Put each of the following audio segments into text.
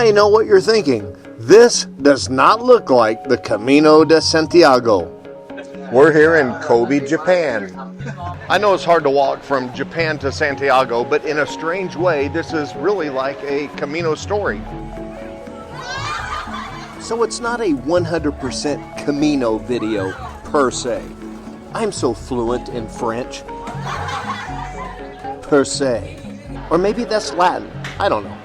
I know what you're thinking. This does not look like the Camino de Santiago. We're here in Kobe, Japan. I know it's hard to walk from Japan to Santiago, but in a strange way, this is really like a Camino story. So it's not a 100% Camino video per se. I'm so fluent in French. Per se. Or maybe that's Latin. I don't know.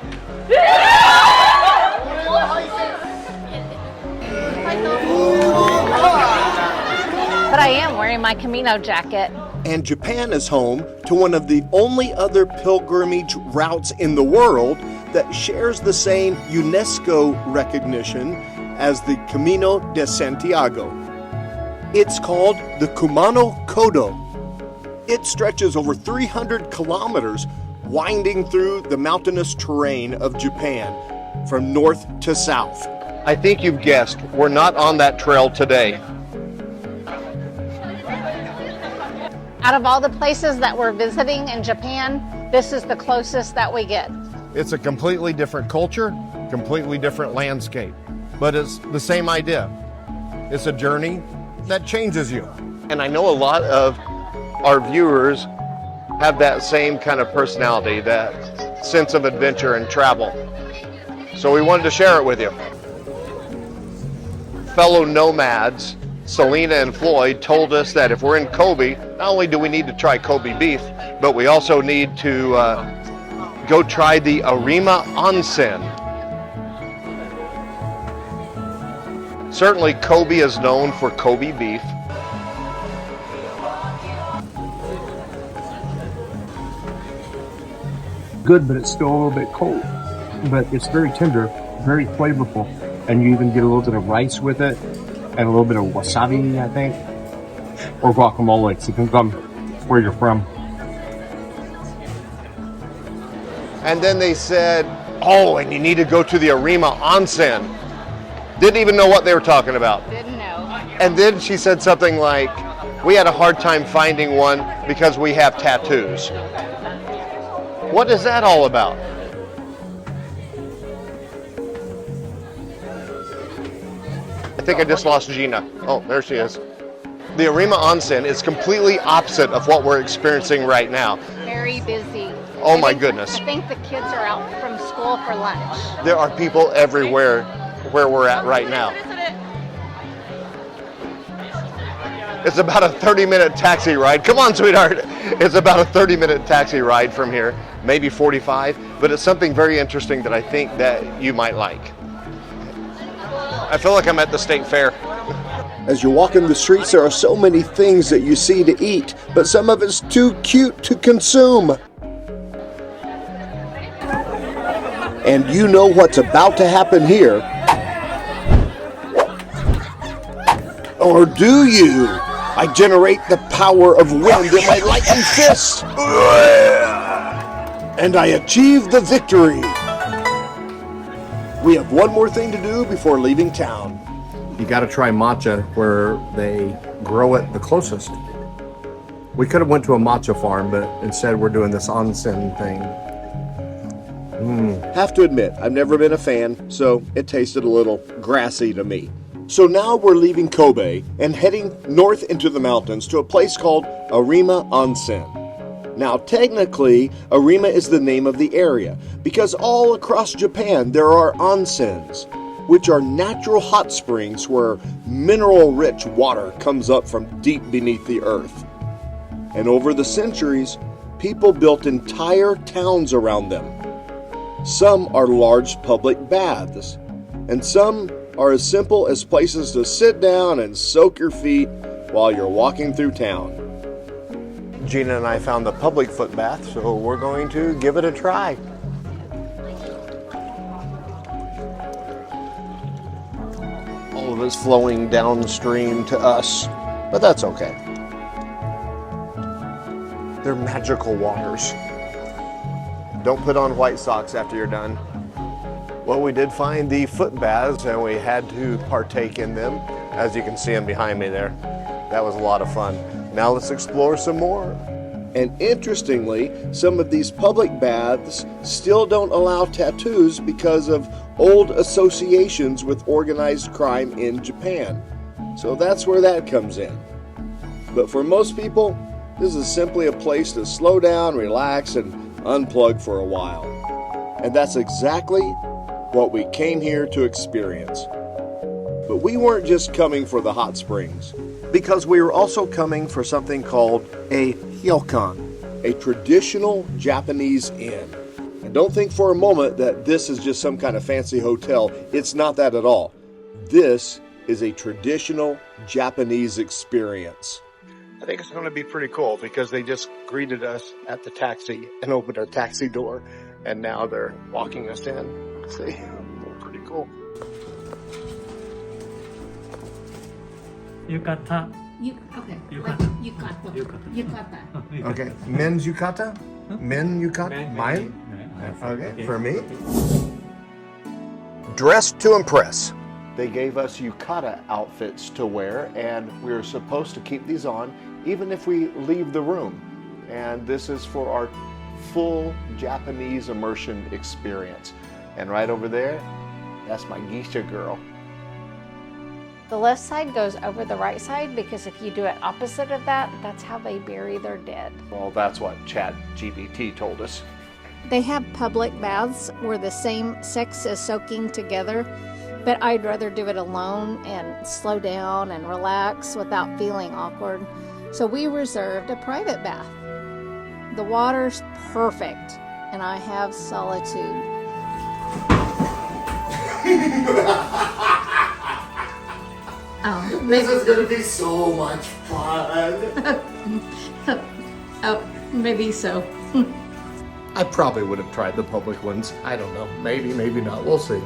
But I am wearing my Camino jacket. And Japan is home to one of the only other pilgrimage routes in the world that shares the same UNESCO recognition as the Camino de Santiago. It's called the Kumano Kodo. It stretches over 300 kilometers, winding through the mountainous terrain of Japan from north to south. I think you've guessed, we're not on that trail today. Out of all the places that we're visiting in Japan, this is the closest that we get. It's a completely different culture, completely different landscape, but it's the same idea. It's a journey that changes you. And I know a lot of our viewers have that same kind of personality, that sense of adventure and travel. So we wanted to share it with you. Fellow nomads, Selena and Floyd, told us that if we're in Kobe, not only do we need to try Kobe beef, but we also need to go try the Arima Onsen. Certainly Kobe is known for Kobe beef. Good, but it's still a little bit cold. But it's very tender, very flavorful, and you even get a little bit of rice with it, and a little bit of wasabi, I think, or guacamole. It depends on where you're from. And then they said, oh, and you need to go to the Arima Onsen. Didn't even know what they were talking about. Didn't know. And then she said something like, we had a hard time finding one because we have tattoos. What is that all about? I think I just lost Gina. Oh, there she is. The Arima Onsen is completely opposite of what we're experiencing right now. Very busy. Oh my goodness. I think the kids are out from school for lunch. There are people everywhere where we're at right now. It's about a 30-minute taxi ride. Come on, sweetheart. It's about a 30-minute taxi ride from here, maybe 45, but it's something very interesting that I think that you might like. I feel like I'm at the state fair. As you walk in the streets, there are so many things that you see to eat, but some of it's too cute to consume. And you know what's about to happen here. Or do you? I generate the power of wind in my lightning fist. And I achieve the victory. We have one more thing to do before leaving town. You got to try matcha where they grow it the closest. We could have went to a matcha farm, but instead we're doing this onsen thing. Have to admit, I've never been a fan, so it tasted a little grassy to me. So now we're leaving Kobe and heading north into the mountains to a place called Arima Onsen. Now technically, Arima is the name of the area because all across Japan there are onsens, which are natural hot springs where mineral-rich water comes up from deep beneath the earth. And over the centuries, people built entire towns around them. Some are large public baths, and some are as simple as places to sit down and soak your feet while you're walking through town. Gina and I found the public foot bath, so we're going to give it a try. All of it's flowing downstream to us, but that's okay. They're magical waters. Don't put on white socks after you're done. Well, we did find the foot baths and we had to partake in them, as you can see them behind me there. That was a lot of fun. Now let's explore some more. And interestingly, some of these public baths still don't allow tattoos because of old associations with organized crime in Japan. So that's where that comes in. But for most people, this is simply a place to slow down, relax, and unplug for a while. And that's exactly what we came here to experience. But we weren't just coming for the hot springs, because we were also coming for something called a ryokan, a traditional Japanese inn. And don't think for a moment that this is just some kind of fancy hotel. It's not that at all. This is a traditional Japanese experience. I think it's going to be pretty cool because they just greeted us at the taxi and opened our taxi door, and now they're walking us in. See, pretty cool. Yukata. Okay. Yukata. Yukata. Okay, men's yukata? Men yukata? Mine? Okay, for me? Dressed to impress. They gave us yukata outfits to wear, and we were supposed to keep these on even if we leave the room. And this is for our full Japanese immersion experience. And right over there, that's my geisha girl. The left side goes over the right side because if you do it opposite of that, that's how they bury their dead. Well, that's what ChatGPT told us. They have public baths where the same sex is soaking together, but I'd rather do it alone and slow down and relax without feeling awkward. So we reserved a private bath. The water's perfect, and I have solitude. This is going to be so much fun. Oh, maybe so. I probably would have tried the public ones. I don't know. Maybe, maybe not. We'll see.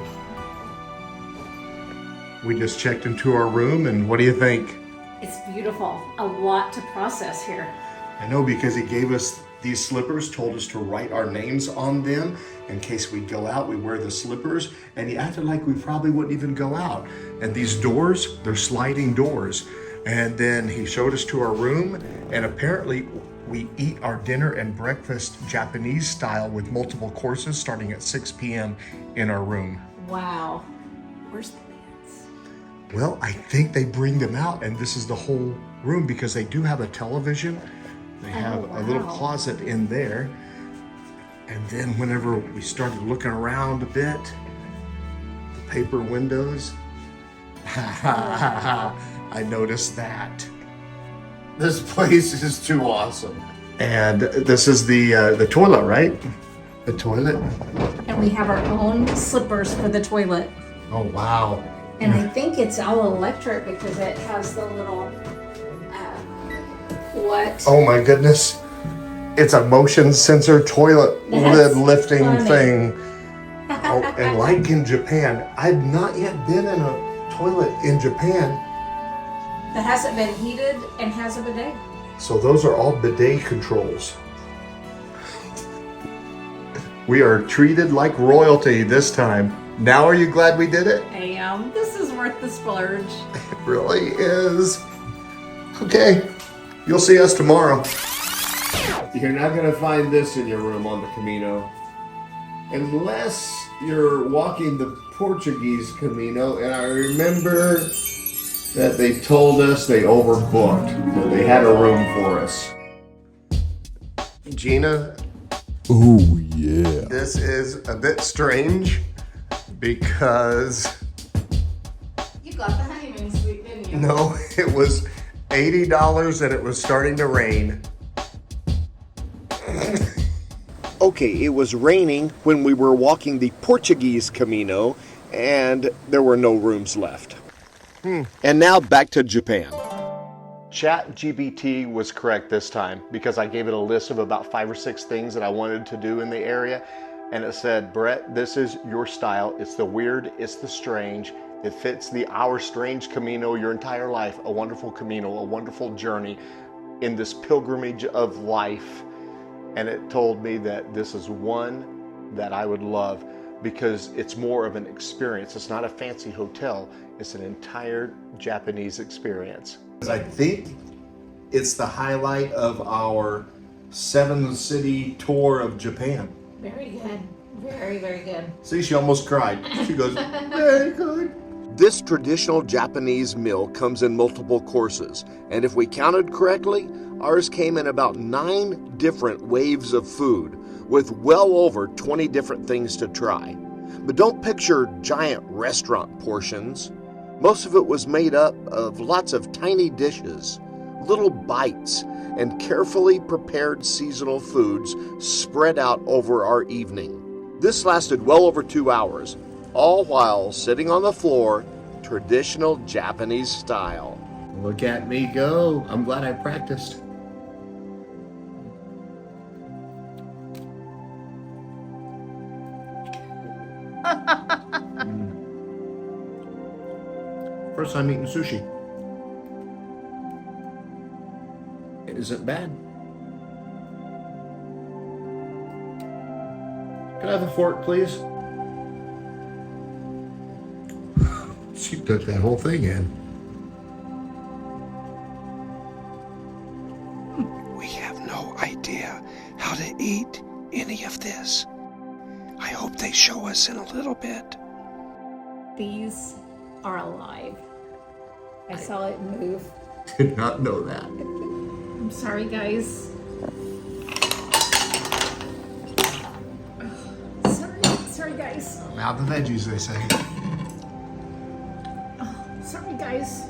We just checked into our room, and what do you think? It's beautiful. A lot to process here. I know, because he gave us these slippers, told us to write our names on them in case we go out. We wear the slippers, and he acted like we probably wouldn't even go out. And these doors, they're sliding doors. And then he showed us to our room, and apparently we eat our dinner and breakfast Japanese style with multiple courses starting at 6 p.m. in our room. Wow. Where's the beds? Well, I think they bring them out, and this is the whole room because they do have a television. They have a little closet in there. And then whenever we started looking around a bit, the paper windows, I noticed that. This place is too awesome. And this is the toilet, right? The toilet. And we have our own slippers for the toilet. Oh, wow. And I think it's all electric because it has the little, what? Oh my goodness. It's a motion sensor toilet lid lifting thing. Oh, and like in Japan, I've not yet been in a toilet in Japan. That hasn't been heated and has a bidet. So those are all bidet controls. We are treated like royalty this time. Now are you glad we did it? I am. This is worth the splurge. It really is. Okay, you'll see us tomorrow. You're not going to find this in your room on the Camino. Unless you're walking the Portuguese Camino, and I remember that they told us they overbooked, that they had a room for us. Gina? Oh, yeah. This is a bit strange because... You got the honeymoon suite, didn't you? No, it was $80 and it was starting to rain. Okay, it was raining when we were walking the Portuguese Camino and there were no rooms left. And now back to Japan. ChatGPT was correct this time because I gave it a list of about 5 or 6 things that I wanted to do in the area. And it said, Brett, this is your style. It's the weird, it's the strange. It fits our strange Camino, your entire life, a wonderful Camino, a wonderful journey in this pilgrimage of life. And it told me that this is one that I would love because it's more of an experience. It's not a fancy hotel. It's an entire Japanese experience. I think it's the highlight of our 7-city tour of Japan. Very good. Very, very good. See, she almost cried. She goes, very good. This traditional Japanese meal comes in multiple courses, and if we counted correctly, ours came in about 9 different waves of food, with well over 20 different things to try. But don't picture giant restaurant portions. Most of it was made up of lots of tiny dishes, little bites, and carefully prepared seasonal foods spread out over our evening. This lasted well over 2 hours, all while sitting on the floor, traditional Japanese style. Look at me go. I'm glad I practiced. First time eating sushi. It isn't bad. Can I have a fork, please? She took that whole thing in. We have no idea how to eat any of this. I hope they show us in a little bit. These are alive. I saw it move. Did not know that. I'm sorry, guys. Sorry, guys. Now the veggies, they say. Sorry, guys.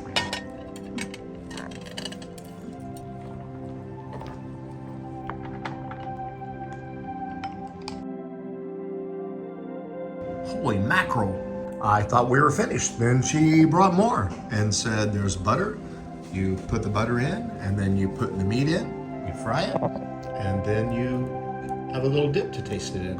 Holy mackerel. I thought we were finished. Then she brought more and said there's butter. You put the butter in, and then you put the meat in, you fry it, and then you have a little dip to taste it in.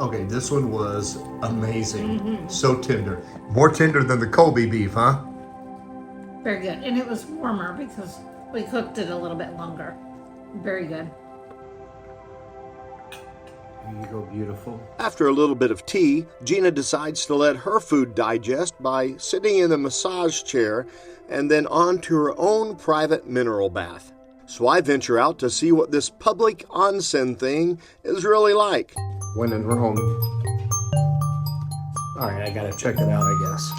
Okay, this one was amazing. So tender. More tender than the Kobe beef, huh? Very good. And it was warmer because we cooked it a little bit longer. Very good. Here you go, beautiful. After a little bit of tea, Gina decides to let her food digest by sitting in the massage chair and then on to her own private mineral bath. So I venture out to see what this public onsen thing is really like. When in Rome. All right, I gotta check it out, I guess.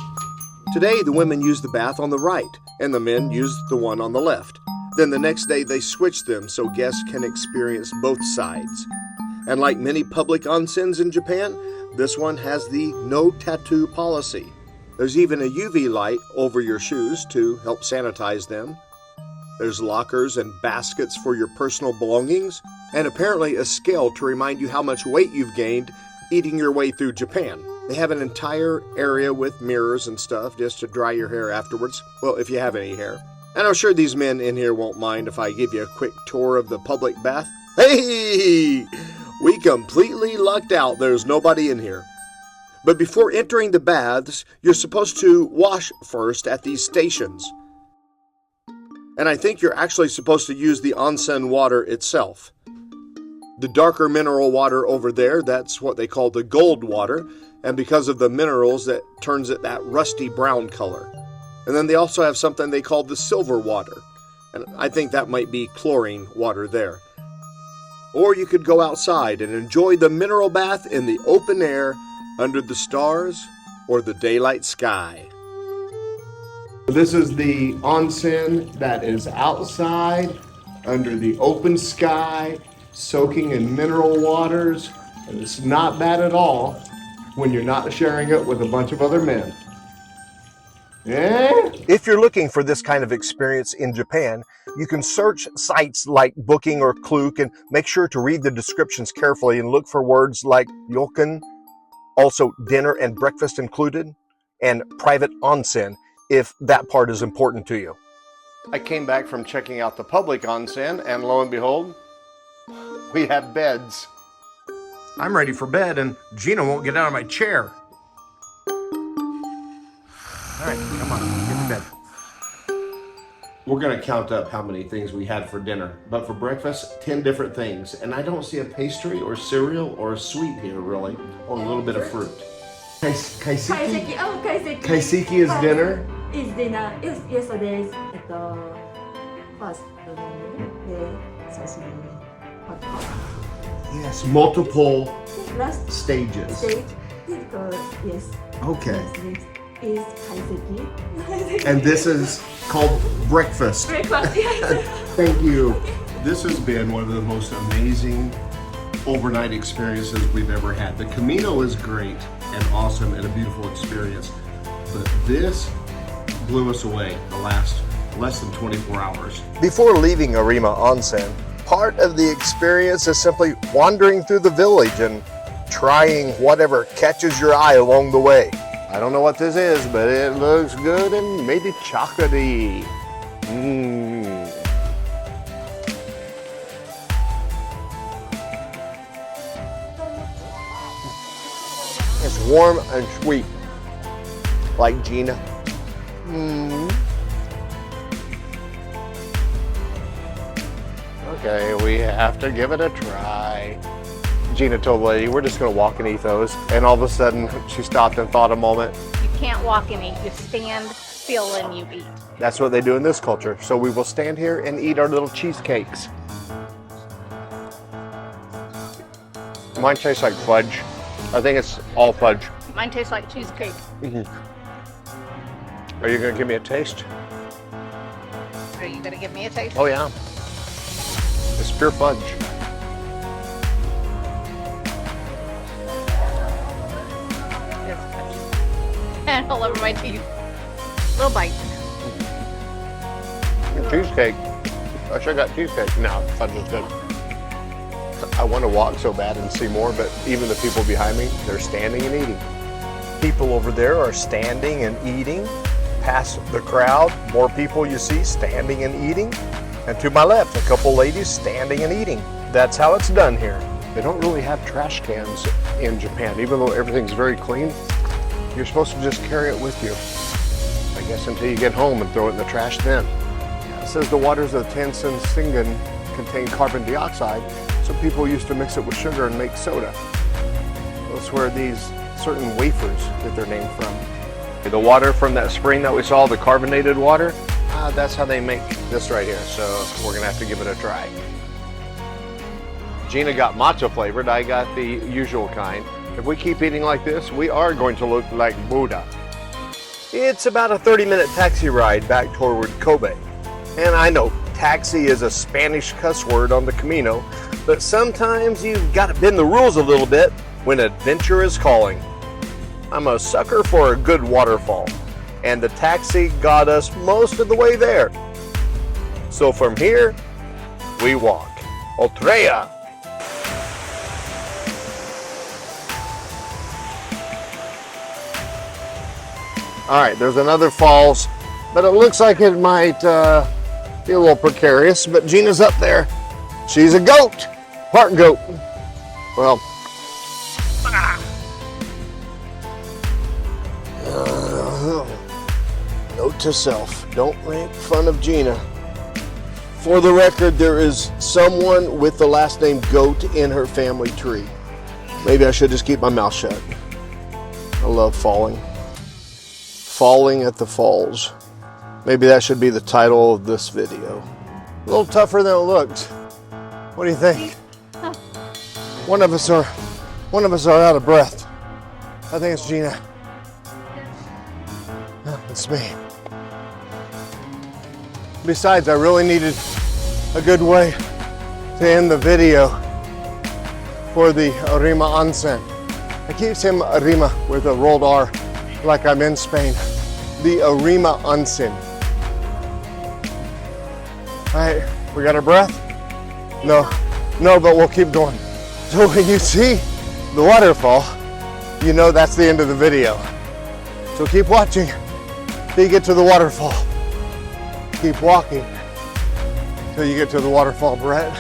Today, the women use the bath on the right, and the men use the one on the left. Then the next day, they switch them so guests can experience both sides. And like many public onsens in Japan, this one has the no tattoo policy. There's even a UV light over your shoes to help sanitize them. There's lockers and baskets for your personal belongings, and apparently a scale to remind you how much weight you've gained eating your way through Japan. They have an entire area with mirrors and stuff just to dry your hair afterwards. Well, if you have any hair. And I'm sure these men in here won't mind if I give you a quick tour of the public bath. Hey! We completely lucked out. There's nobody in here. But before entering the baths, you're supposed to wash first at these stations. And I think you're actually supposed to use the onsen water itself. The darker mineral water over there, that's what they call the gold water, and because of the minerals, that turns it that rusty brown color. And then they also have something they call the silver water, and I think that might be chlorine water there. Or you could go outside and enjoy the mineral bath in the open air under the stars or the daylight sky. This is the onsen that is outside under the open sky, soaking in mineral waters, and it's not bad at all when you're not sharing it with a bunch of other men. If you're looking for this kind of experience in Japan, you can search sites like Booking or Klook and make sure to read the descriptions carefully and look for words like ryokan, also dinner and breakfast included, and private onsen if that part is important to you. I came back from checking out the public onsen and lo and behold, we have beds. I'm ready for bed and Gina won't get out of my chair. All right, come on, get to bed. We're gonna count up how many things we had for dinner, but for breakfast, 10 different things. And I don't see a pastry or cereal or a sweet here really, or a little bit of fruit. Kaiseki? Kaiseki. Kaiseki is dinner? Is dinner. Yes, it is. first the sashimi hot pot. Yes, multiple Last stages. stage is yes. Okay. Next is kaiseki. And this is called breakfast. Breakfast, yes. Thank you. This has been one of the most amazing overnight experiences we've ever had. The Camino is great and awesome and a beautiful experience, but this blew us away the last less than 24 hours. Before leaving Arima Onsen, part of the experience is simply wandering through the village and trying whatever catches your eye along the way. I don't know what this is, but it looks good and maybe chocolatey. It's warm and sweet, like Gina. Okay, we have to give it a try. Gina told the lady, we're just gonna walk and eat those. And all of a sudden, she stopped and thought a moment. You can't walk and eat. You stand still and you eat. That's what they do in this culture. So we will stand here and eat our little cheesecakes. Mine tastes like fudge. I think it's all fudge. Mine tastes like cheesecake. Are you gonna give me a taste? Are you gonna give me a taste? Oh yeah. It's pure fudge. And all over my teeth. Little bite. Cheesecake. I should have got cheesecake. No, fudge is good. I want to walk so bad and see more, but even the people behind me, they're standing and eating. People over there are standing and eating. Past the crowd, more people you see standing and eating. And to my left, a couple ladies standing and eating. That's how it's done here. They don't really have trash cans in Japan, even though everything's very clean. You're supposed to just carry it with you. I guess until you get home and throw it in the trash then. It says the waters of the Tansen Singen contain carbon dioxide, so people used to mix it with sugar and make soda. That's where these certain wafers get their name from. The water from that spring that we saw, the carbonated water, that's how they make this right here, so we're gonna have to give it a try. Gina got matcha flavored, I got the usual kind. If we keep eating like this, we are going to look like Buddha. It's about a 30-minute taxi ride back toward Kobe. And I know taxi is a Spanish cuss word on the Camino, but sometimes you've got to bend the rules a little bit when adventure is calling. I'm a sucker for a good waterfall, and the taxi got us most of the way there. So from here, we walk. Otrea! All right, there's another falls, but it looks like it might be a little precarious, but Gina's up there. She's a goat, part goat. Well, note to self, don't make fun of Gina. For the record, there is someone with the last name Goat in her family tree. Maybe I should just keep my mouth shut. I love falling. Falling at the falls. Maybe that should be the title of this video. A little tougher than it looked. What do you think? One of us are out of breath. I think it's Gina. It's me. Besides, I really needed a good way to end the video for the Arima Onsen. I keep saying Arima with a rolled R like I'm in Spain. The Arima Onsen. All right, we got our breath? No, but we'll keep going. So when you see the waterfall, you know that's the end of the video. So keep watching till you get to the waterfall. Keep walking till you get to the waterfall, Brett.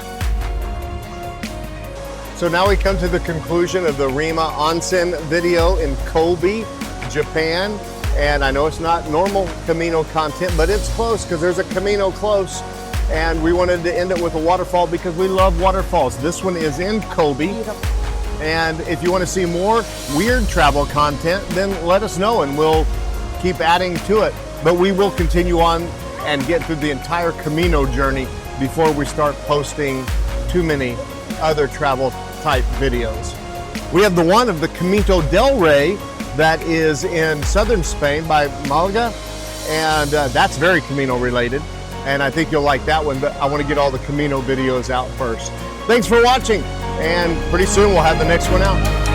So now we come to the conclusion of the Arima Onsen video in Kobe, Japan. And I know it's not normal Camino content, but it's close because there's a Camino close. And we wanted to end it with a waterfall because we love waterfalls. This one is in Kobe. And if you want to see more weird travel content, then let us know and we'll keep adding to it. But we will continue on and get through the entire Camino journey before we start posting too many other travel type videos. We have the one of the Camino del Rey that is in southern Spain by Malaga, and that's very Camino related, and I think you'll like that one, but I want to get all the Camino videos out first. Thanks for watching, and pretty soon we'll have the next one out.